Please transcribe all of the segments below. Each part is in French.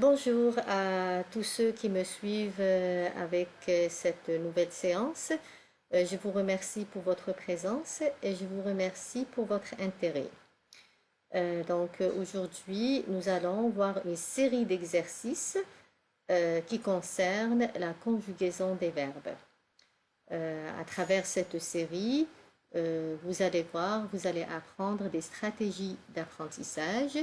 Bonjour à tous ceux qui me suivent avec cette nouvelle séance. Je vous remercie pour votre présence et je vous remercie pour votre intérêt. Aujourd'hui, nous allons voir une série d'exercices qui concernent la conjugaison des verbes. À travers cette série, vous allez voir, vous allez apprendre des stratégies d'apprentissage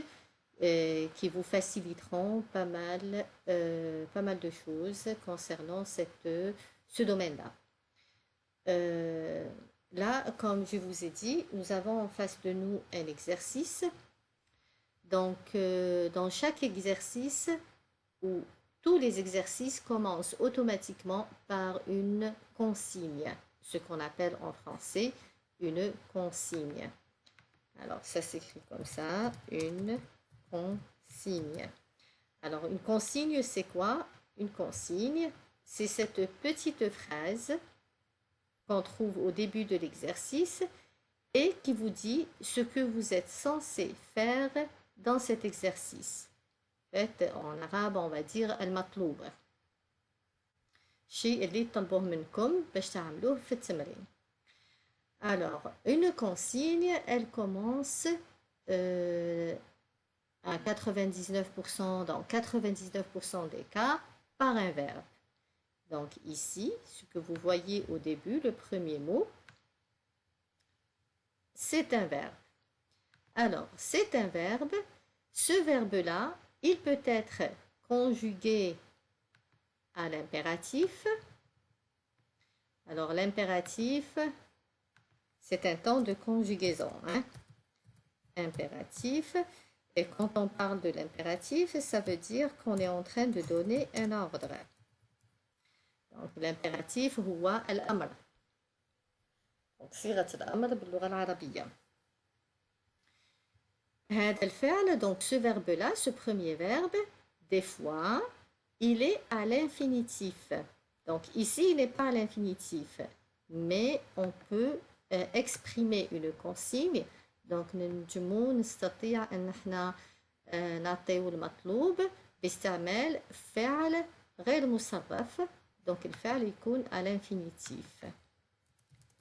qui vous faciliteront pas mal de choses concernant ce domaine-là. Là, comme je vous ai dit, nous avons en face de nous un exercice. Dans chaque exercice, ou tous les exercices commencent automatiquement par une consigne, ce qu'on appelle en français une consigne. Alors, ça s'écrit comme ça, une consigne. Alors, une consigne, c'est quoi? Une consigne, c'est cette petite phrase qu'on trouve au début de l'exercice et qui vous dit ce que vous êtes censé faire dans cet exercice. En arabe, on va dire al-matloub. الشيء اللي يطلبوه منكم باش تعملوه في التمرين. Alors, une consigne, elle commence à 99%, dans 99% des cas, par un verbe. Donc ici, ce que vous voyez au début, le premier mot, c'est un verbe. Alors, c'est un verbe. Ce verbe-là, il peut être conjugué à l'impératif. Alors, l'impératif, c'est un temps de conjugaison. Impératif. Et quand on parle de l'impératif, ça veut dire qu'on est en train de donner un ordre. Donc, l'impératif, هو الأمر. Donc, صيغة الأمر باللغة العربية. هذا الفعل, donc ce verbe-là, ce premier verbe, des fois, il est à l'infinitif. Donc, ici, il n'est pas à l'infinitif, mais on peut exprimer une consigne. Donc, ننجمو نستطيع أن احنا نعطيو المطلوب باستعمال فعل غير مصرف. Donc, الفعل يكون à l'infinitif.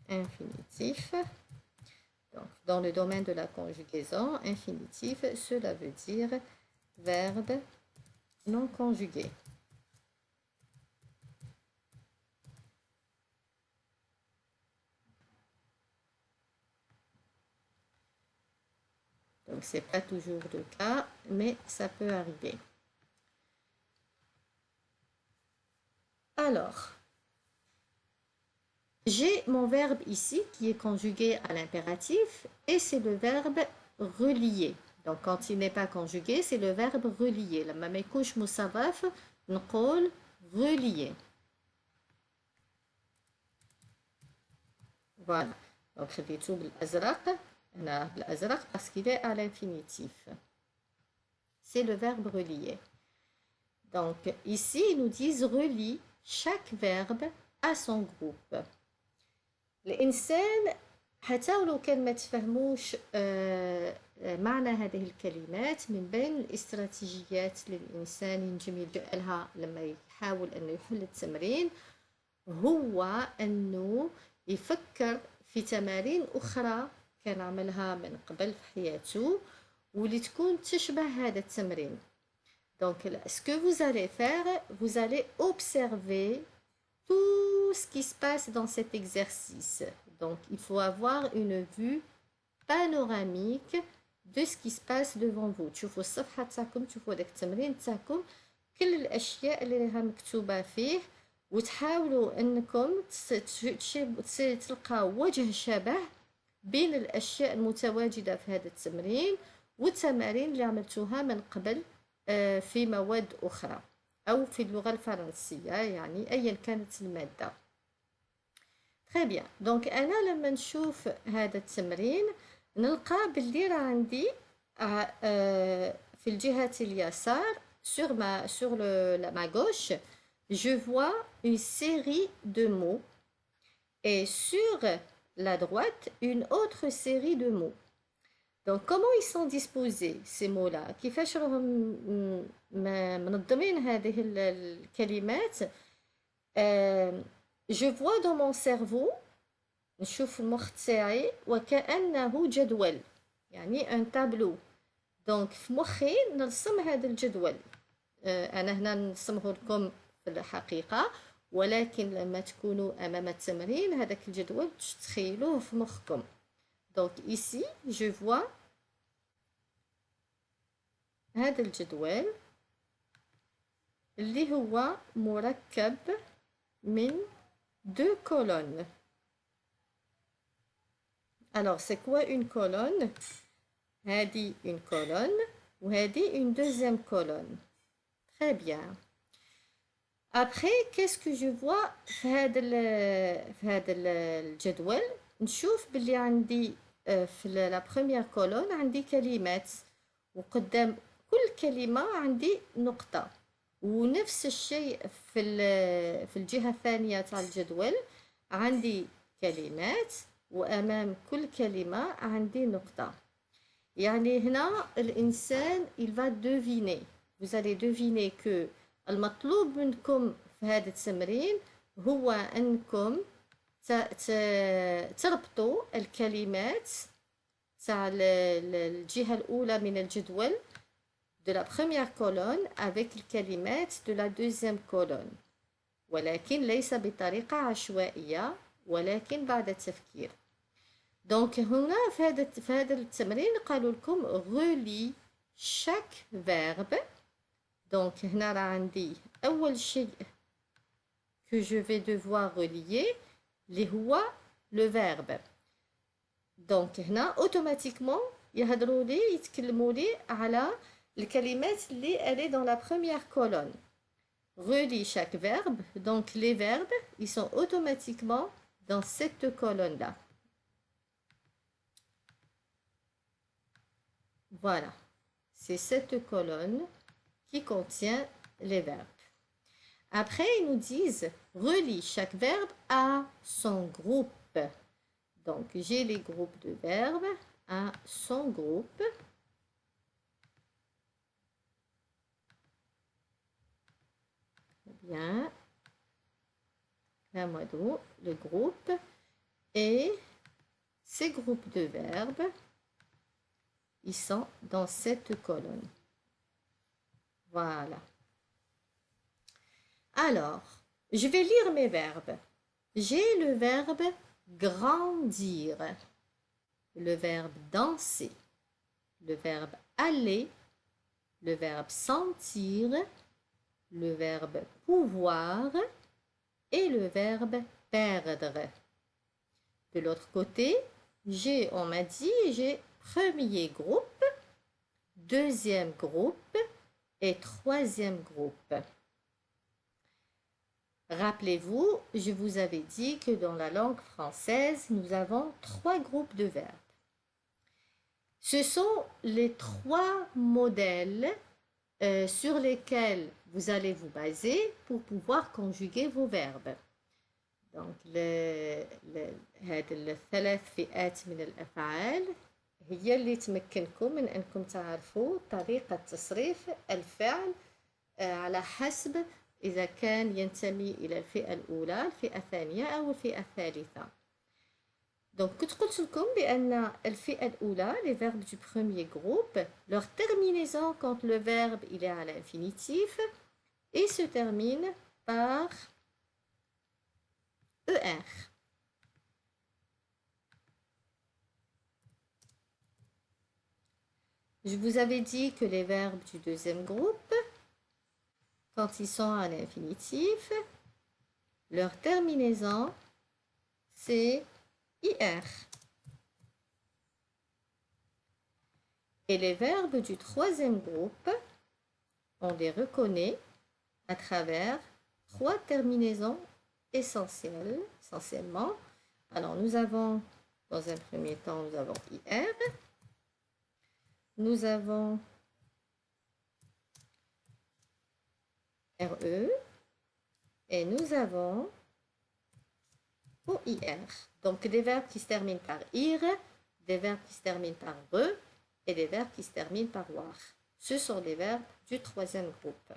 Infinitif. Donc, dans le domaine de la conjugaison, infinitif, cela veut dire verbe non conjugué. Donc, ce n'est pas toujours le cas, mais ça peut arriver. Alors, j'ai mon verbe ici qui est conjugué à l'impératif et c'est le verbe relier. Donc, quand il n'est pas conjugué, c'est le verbe relier. لما ما يكونش مصرف نقول relier. Voilà. Donc, خليته بالأزرق. بالأزرق parce qu'il est à l'infinitif. C'est le verbe relier. Donc, ici, ils nous disent relie chaque verbe à son groupe. الإنسان حتى ولو كان ما تفهموش معنى هذه الكلمات، من بين الاستراتيجيات للإنسان ينجم يلجأ لها لما يحاول أنه يحل التمرين هو أنه يفكر في تمارين أخرى كان عملها من قبل في حياته واللي تكون تشبه هذا التمرين. Donc, ce que vous allez faire, vous allez observer tout ce qui se passe dans cet exercice. Donc, il faut avoir une vue panoramique de ce qui se passe devant vous. تشوفوا الصفحة تاعكم، تشوفوا هذاك التمرين تاعكم، كل الأشياء اللي راها مكتوبة فيه، وتحاولوا أنكم تلقاو وجه شبه بين الأشياء المتواجدة في هذا التمرين والتمارين اللي عملتوها من قبل في مواد أخرى أو في اللغة الفرنسية، يعني أيا كانت المادة. Très bien. Donc أنا لما نشوف هذا التمرين نلقى باللي راه عندي في الجهة اليسار sur ma gauche, je vois une série de mots et sur la droite une autre série de mots. Donc, comment ils sont disposés, ces mots-là؟ كيفاش راهم منظمين هذه الكلمات. جو فوا دو مون سيرفو، نشوف في المخ تاعي وكأنه جدول، يعني ان تابلو. دونك في مخي نرسم هذا الجدول. انا هنا نرسمه لكم في الحقيقة، ولكن لما تكونوا امام التمرين هذاك الجدول تخيلوه في مخكم. دونك ici je vois هذا الجدول اللي هو مركب من deux colonnes. Alors c'est quoi une colonne؟ هذه une colonne وهذه une deuxième colonne. Très bien. Après qu'est-ce que je vois في هذا الجدول؟ نشوف باللي عندي في la première colonne عندي كلمات، وقدام كل كلمة عندي نقطة. ونفس الشيء في الجهة الثانية تاع الجدول عندي كلمات، وأمام كل كلمة عندي نقطة. يعني هنا الإنسان il va deviner. Vous allez deviner que المطلوب منكم في هذا التمرين هو أنكم تربطوا الكلمات تاع الجهة الأولى من الجدول de la première colonne avec الكلمات de la deuxième colonne، ولكن ليس بطريقة عشوائية، ولكن بعد التفكير. دونك هنا في هذا التمرين قالوا لكم relie chaque verbe. دونك هنا راه عندي أول شيء que je vais devoir relier اللي هو le verbe. دونك هنا اوتوماتيكمون يهضروا لي يتكلموا لي على الكلمات اللي elle est dans la première colonne. Relie chaque verbe. Donc les verbes, ils sont automatiquement dans cette colonne-là. Voilà. C'est cette colonne qui contient les verbes. Après, ils nous disent relie chaque verbe à son groupe. Donc j'ai les groupes de verbes à son groupe. Bien, le groupe, et ces groupes de verbes, ils sont dans cette colonne. Voilà. Alors, je vais lire mes verbes. J'ai le verbe grandir, le verbe danser, le verbe aller, le verbe sentir, le verbe pouvoir et le verbe perdre. De l'autre côté, on m'a dit, j'ai premier groupe, deuxième groupe et troisième groupe. Rappelez-vous, je vous avais dit que dans la langue française, nous avons 3 groupes de verbes. Ce sont les 3 modèles sur lesquels vous allez vous baser pour pouvoir conjuguer vos verbes. Donc, هاد الثلاث فئات من الأفعال هي اللي تمكنكم من أنكم تعرفوا طريقة تصريف الفعل على حسب إذا كان ينتمي إلى الفئة الأولى، الفئة الثانية أو الفئة الثالثة. Donc, كنت قلت لكم بأن الفئة الأولى les verbes du premier groupe, leur terminaison quand le verbe il est à l'infinitif et se termine par ER. Je vous avais dit que les verbes du deuxième groupe, quand ils sont à l'infinitif, leur terminaison c'est IR. Et les verbes du troisième groupe, on les reconnaît à travers 3 terminaisons essentiellement. Alors, nous avons, dans un premier temps, nous avons IR. Nous avons RE. Et nous avons OIR. Donc, des verbes qui se terminent par IR, des verbes qui se terminent par RE et des verbes qui se terminent par WAR. Ce sont les verbes du troisième groupe.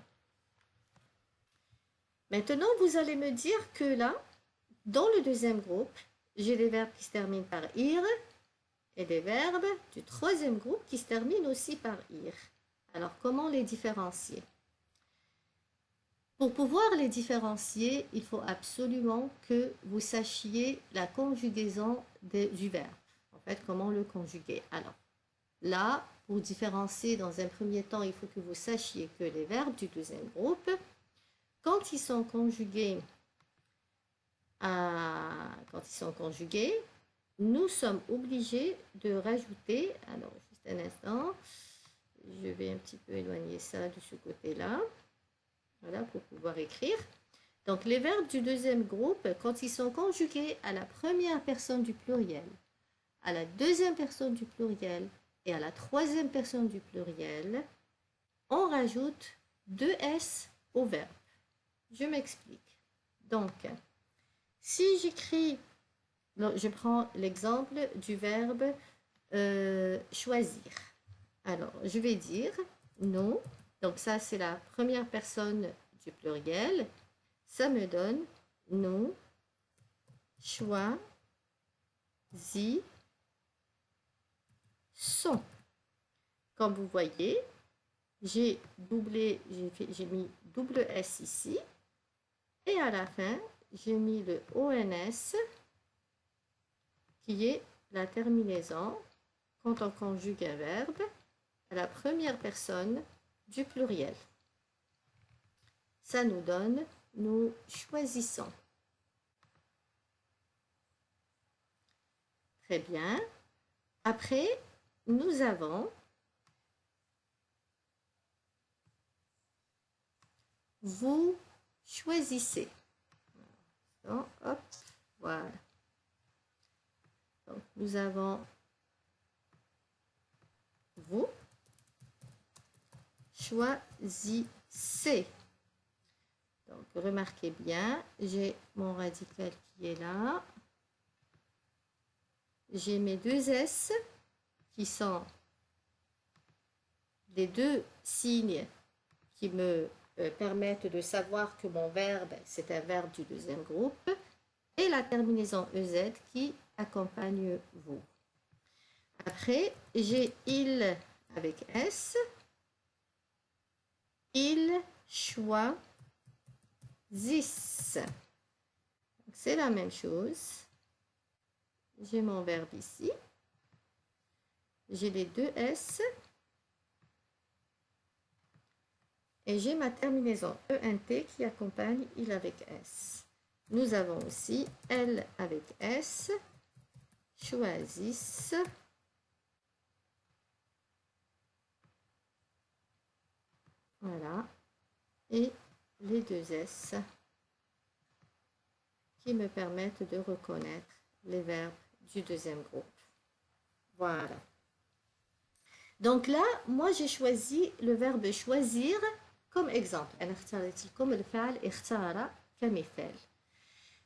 Maintenant, vous allez me dire que là, dans le deuxième groupe, j'ai des verbes qui se terminent par ir et des verbes du troisième groupe qui se terminent aussi par ir. Alors, comment les différencier? Pour pouvoir les différencier, il faut absolument que vous sachiez la conjugaison du verbe. En fait, comment le conjuguer. Alors, là, pour différencier dans un premier temps, il faut que vous sachiez que les verbes du deuxième groupe, quand ils sont conjugués, nous sommes obligés de rajouter, alors juste un instant, je vais un petit peu éloigner ça de ce côté-là, voilà, pour pouvoir écrire. Donc les verbes du deuxième groupe, quand ils sont conjugués à la première personne du pluriel, à la deuxième personne du pluriel et à la troisième personne du pluriel, on rajoute 2 S au verbe. Je m'explique. Donc, si j'écris, je prends l'exemple du verbe choisir. Alors, je vais dire nous. Donc, ça, c'est la première personne du pluriel. Ça me donne nous choisissons. Comme vous voyez, j'ai mis double S ici. Et à la fin, j'ai mis le ONS qui est la terminaison quand on conjugue un verbe à la première personne du pluriel. Ça nous donne nous choisissons. Très bien. Après, nous avons vous choisissez. Donc, hop, voilà. Donc, nous avons vous choisissez. Donc, remarquez bien, j'ai mon radical qui est là. J'ai mes 2 S qui sont les 2 signes qui me permettent de savoir que mon verbe, c'est un verbe du deuxième groupe, et la terminaison EZ qui accompagne vous. Après, j'ai il avec S. Ils choisissent. C'est la même chose. J'ai mon verbe ici. J'ai les 2 S. Et j'ai ma terminaison ENT qui accompagne il avec S. Nous avons aussi elle avec S. Choisissent. Voilà. Et les 2 S qui me permettent de reconnaître les verbes du deuxième groupe. Voilà. Donc là, moi j'ai choisi le verbe choisir comme exemple. أنا اخترت لكم الفعل اختار كمثال.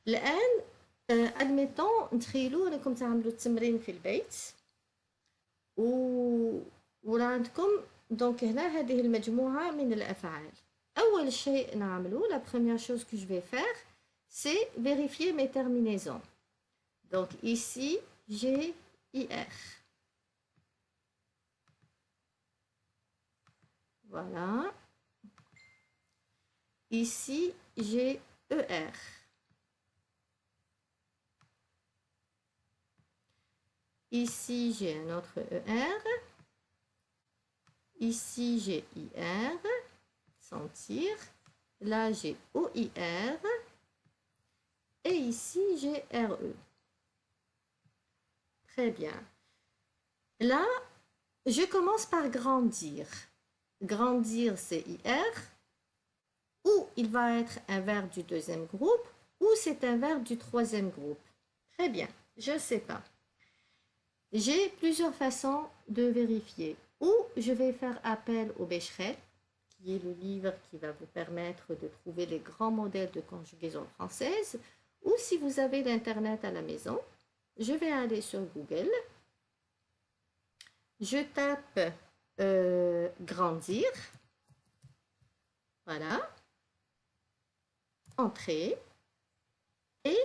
الآن admettons نتخيلوا أنكم تعملوا التمرين في البيت وعندكم دونك هنا هذه المجموعة من الأفعال. أول شيء نعمله, la première chose que je vais faire, c'est vérifier mes terminaisons. Donc ici, j'ai IR. Voilà. Ici, j'ai ER. Ici, j'ai un autre ER. Ici, j'ai IR. Sentir. Là, j'ai OIR. Et ici, j'ai RE. Très bien. Là, je commence par grandir. Grandir, c'est IR. Ou il va être un verbe du deuxième groupe, ou c'est un verbe du troisième groupe. Très bien, je ne sais pas. J'ai plusieurs façons de vérifier. Ou je vais faire appel au Becherel, qui est le livre qui va vous permettre de trouver les grands modèles de conjugaison française. Ou si vous avez l'Internet à la maison, je vais aller sur Google. Je tape grandir. Voilà. entrer. Et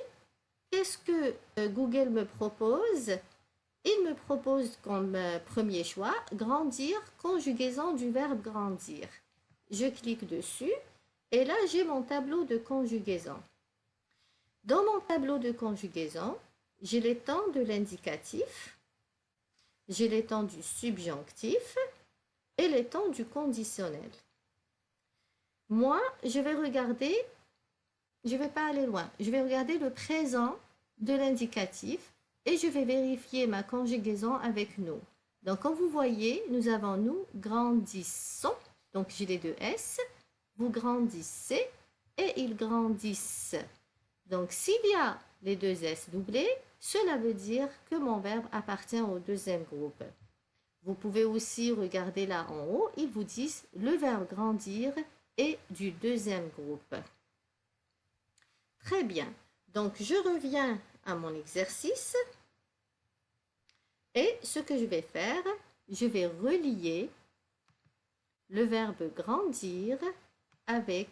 qu'est-ce que Google me propose? Il me propose comme premier choix grandir, conjugaison du verbe grandir. Je clique dessus et là j'ai mon tableau de conjugaison. Dans mon tableau de conjugaison, j'ai les temps de l'indicatif, j'ai les temps du subjonctif et les temps du conditionnel. Moi, je vais regarder, je ne vais pas aller loin, je vais regarder le présent de l'indicatif et je vais vérifier ma conjugaison avec nous. Donc, comme vous voyez, nous avons nous grandissons, donc j'ai les deux S, vous grandissez et ils grandissent. Donc, s'il y a les deux S doublés, cela veut dire que mon verbe appartient au deuxième groupe. Vous pouvez aussi regarder là en haut, ils vous disent le verbe grandir est du deuxième groupe. Très bien. Donc, je reviens à mon exercice. Et ce que je vais faire, je vais relier le verbe grandir avec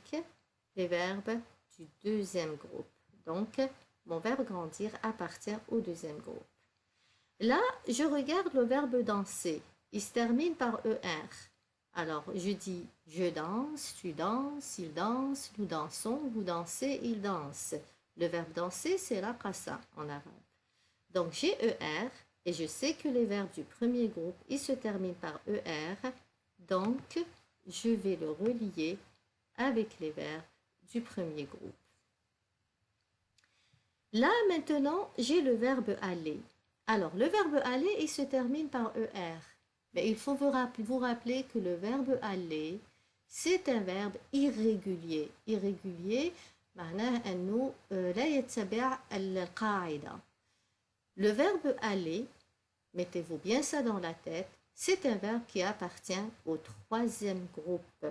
les verbes du deuxième groupe. Donc, mon verbe grandir appartient au deuxième groupe. Là, je regarde le verbe danser. Il se termine par ER. Alors, je dis je danse, tu danses, il danse, nous dansons, vous dansez, il danse. Le verbe danser, c'est la qassa en arabe. Donc, j'ai ER et je sais que les verbes du premier groupe, ils se terminent par ER. Donc, je vais le relier avec les verbes du premier groupe. Là, maintenant, j'ai le verbe aller. Alors, le verbe aller, il se termine par ER. Mais il faut vous rappeler que le verbe aller, c'est un verbe irrégulier. Irrégulier, معناه أنه لا يتبع القاعدة. Le verbe aller, mettez-vous bien ça dans la tête, c'est un verbe qui appartient au troisième groupe.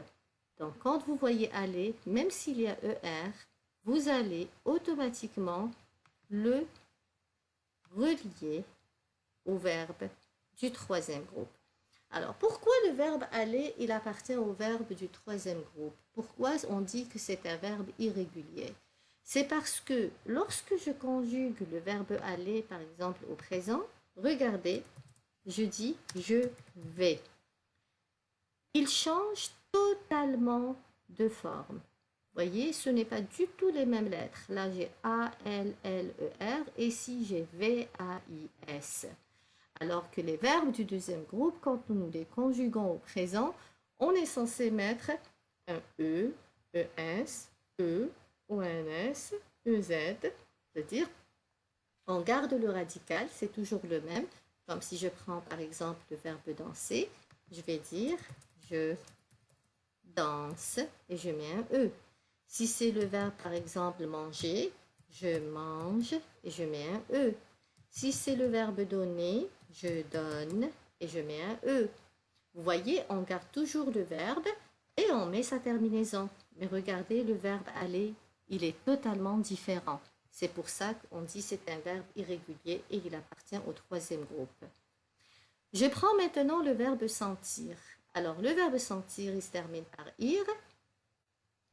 Donc, quand vous voyez aller, même s'il y a ER, vous allez automatiquement le relier au verbe du troisième groupe. Alors, pourquoi le verbe aller, il appartient au verbe du troisième groupe? Pourquoi on dit que c'est un verbe irrégulier? C'est parce que lorsque je conjugue le verbe aller, par exemple, au présent, regardez, je dis je vais. Il change totalement de forme. Voyez, ce n'est pas du tout les mêmes lettres. Là, j'ai A, L, L, E, R. Et ici, j'ai V, A, I, S. Alors que les verbes du deuxième groupe, quand nous les conjuguons au présent, on est censé mettre un E, ES, E, ONS, EZ. C'est-à-dire, on garde le radical, c'est toujours le même. Comme si je prends par exemple le verbe danser, je vais dire je danse et je mets un E. Si c'est le verbe, par exemple, manger, je mange et je mets un E. Si c'est le verbe donner, je donne et je mets un E. Vous voyez, on garde toujours le verbe et on met sa terminaison. Mais regardez, le verbe aller, il est totalement différent. C'est pour ça qu'on dit que c'est un verbe irrégulier et il appartient au troisième groupe. Je prends maintenant le verbe sentir. Alors, le verbe sentir, il se termine par ir.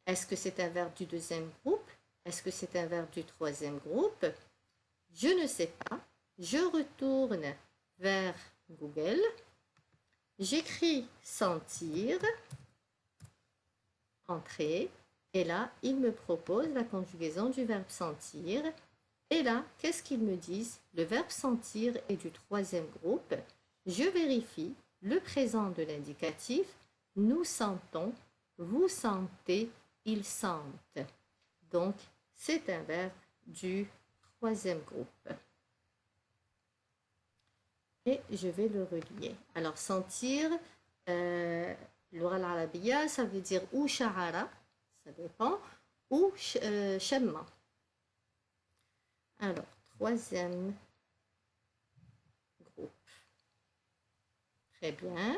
Est-ce que c'est un verbe du deuxième groupe? Est-ce que c'est un verbe du troisième groupe? Je ne sais pas. Je retourne vers Google. J'écris sentir, entrée, et là, il me propose la conjugaison du verbe sentir. Et là, qu'est-ce qu'ils me disent? Le verbe sentir est du troisième groupe. Je vérifie le présent de l'indicatif. Nous sentons, vous sentez, ils sentent. Donc, c'est un verbe du troisième groupe. Et je vais le relier. Alors, sentir, l'oral arabiya, ça veut dire ou sha'ara, ça dépend, ou shamma. Alors, troisième groupe. Très bien.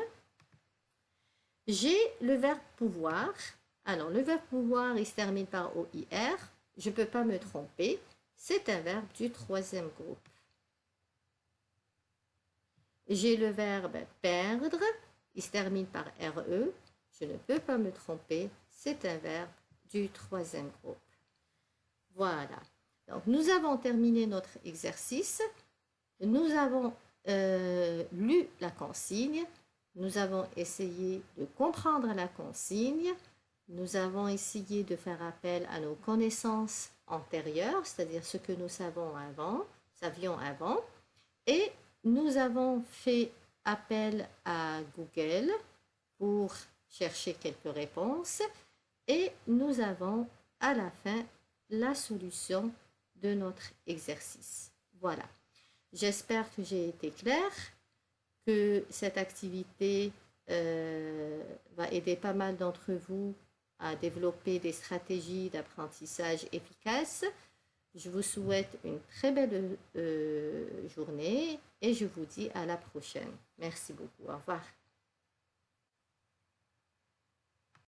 J'ai le verbe pouvoir. Alors, le verbe pouvoir, il se termine par OIR. Je ne peux pas me tromper. C'est un verbe du troisième groupe. J'ai le verbe perdre. Il se termine par RE. Je ne peux pas me tromper. C'est un verbe du troisième groupe. Voilà. Donc, nous avons terminé notre exercice. Nous avons lu la consigne. Nous avons essayé de comprendre la consigne. Nous avons essayé de faire appel à nos connaissances antérieures, c'est-à-dire ce que nous savions avant. Et nous avons fait appel à Google pour chercher quelques réponses. Et nous avons à la fin la solution de notre exercice. Voilà. J'espère que j'ai été claire, que cette activité va aider pas mal d'entre vous à développer des stratégies d'apprentissage efficaces. Je vous souhaite une très belle journée et je vous dis à la prochaine. Merci beaucoup. Au revoir.